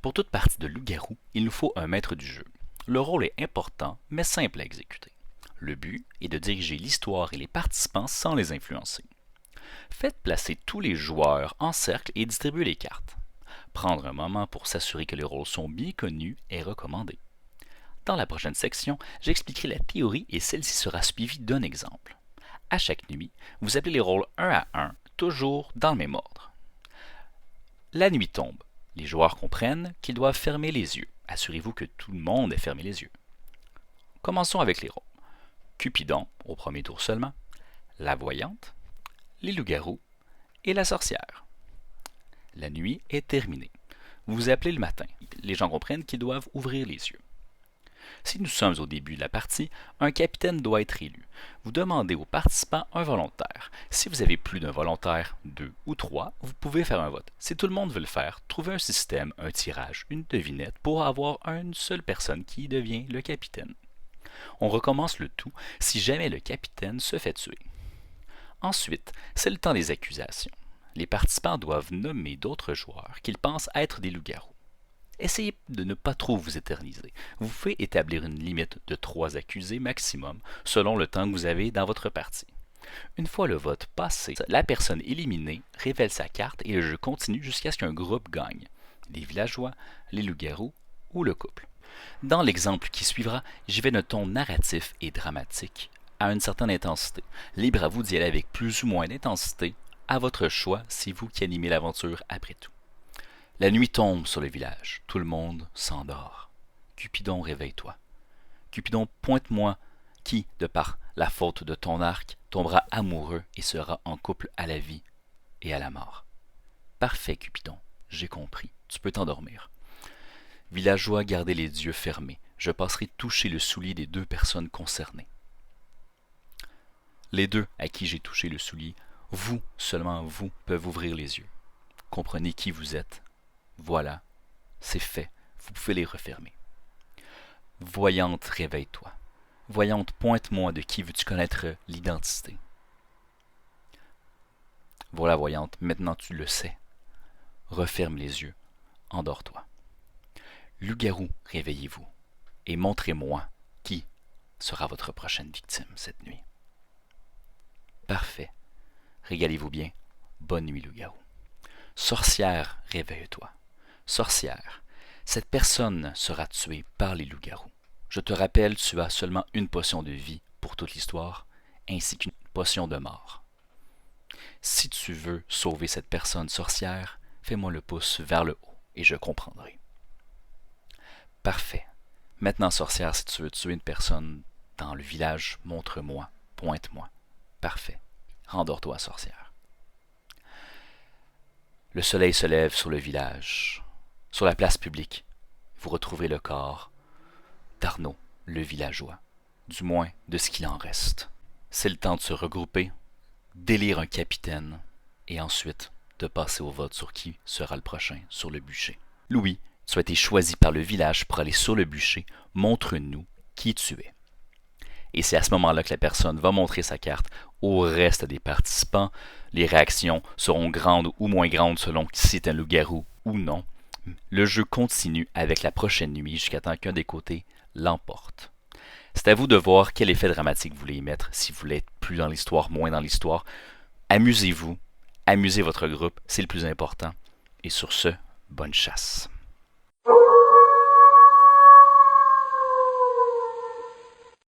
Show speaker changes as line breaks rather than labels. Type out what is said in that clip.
Pour toute partie de loup-garou, il nous faut un maître du jeu. Le rôle est important, mais simple à exécuter. Le but est de diriger l'histoire et les participants sans les influencer. Faites placer tous les joueurs en cercle et distribuez les cartes. Prendre un moment pour s'assurer que les rôles sont bien connus est recommandé. Dans la prochaine section, j'expliquerai la théorie et celle-ci sera suivie d'un exemple. À chaque nuit, vous appelez les rôles un à un, toujours dans le même ordre. La nuit tombe. Les joueurs comprennent qu'ils doivent fermer les yeux. Assurez-vous que tout le monde ait fermé les yeux. Commençons avec les rôles. Cupidon, au premier tour seulement, la voyante, les loups-garous et la sorcière. La nuit est terminée. Vous vous appelez le matin. Les gens comprennent qu'ils doivent ouvrir les yeux. Si nous sommes au début de la partie, un capitaine doit être élu. Vous demandez aux participants un volontaire. Si vous avez plus d'un volontaire, 2 ou 3, vous pouvez faire un vote. Si tout le monde veut le faire, trouvez un système, un tirage, une devinette pour avoir une seule personne qui devient le capitaine. On recommence le tout si jamais le capitaine se fait tuer. Ensuite, c'est le temps des accusations. Les participants doivent nommer d'autres joueurs qu'ils pensent être des loups-garous. Essayez de ne pas trop vous éterniser. Vous pouvez établir une limite de 3 accusés maximum selon le temps que vous avez dans votre partie. Une fois le vote passé, la personne éliminée révèle sa carte et le jeu continue jusqu'à ce qu'un groupe gagne. Les villageois, les loups-garous ou le couple. Dans l'exemple qui suivra, j'y vais d'un ton narratif et dramatique à une certaine intensité. Libre à vous d'y aller avec plus ou moins d'intensité, à votre choix, c'est vous qui animez l'aventure après tout. La nuit tombe sur le village, tout le monde s'endort. Cupidon, réveille-toi. Cupidon, pointe-moi qui, de par la faute de ton arc, tombera amoureux et sera en couple à la vie et à la mort. Parfait, Cupidon, j'ai compris, tu peux t'endormir. Villageois, gardez les yeux fermés, je passerai toucher le soulier des 2 personnes concernées. Les 2 à qui j'ai touché le soulier, vous, seulement vous, peuvent ouvrir les yeux. Comprenez qui vous êtes. Voilà, c'est fait, vous pouvez les refermer. Voyante, réveille-toi. Voyante, pointe-moi de qui veux-tu connaître l'identité. Voilà, voyante, maintenant tu le sais. Referme les yeux, endors-toi. Loup-garou, réveillez-vous et montrez-moi qui sera votre prochaine victime cette nuit. Parfait, régalez-vous bien, bonne nuit, loup-garou. Sorcière, réveille-toi. Sorcière, cette personne sera tuée par les loups-garous. Je te rappelle, tu as seulement une potion de vie pour toute l'histoire, ainsi qu'une potion de mort. Si tu veux sauver cette personne sorcière, fais-moi le pouce vers le haut et je comprendrai. Parfait. Maintenant, sorcière, si tu veux tuer une personne dans le village, montre-moi, pointe-moi. Parfait. Rendors-toi, sorcière. Le soleil se lève sur le village. Sur la place publique, vous retrouverez le corps d'Arnaud, le villageois, du moins de ce qu'il en reste. C'est le temps de se regrouper, d'élire un capitaine, et ensuite de passer au vote sur qui sera le prochain sur le bûcher. Louis, tu as été choisi par le village pour aller sur le bûcher, montre-nous qui tu es. Et c'est à ce moment-là que la personne va montrer sa carte au reste des participants. Les réactions seront grandes ou moins grandes selon si c'est un loup-garou ou non. Le jeu continue avec la prochaine nuit jusqu'à temps qu'un des côtés l'emporte. C'est à vous de voir quel effet dramatique vous voulez y mettre, si vous voulez être plus dans l'histoire, moins dans l'histoire. Amusez-vous, amusez votre groupe, c'est le plus important. Et sur ce, bonne chasse.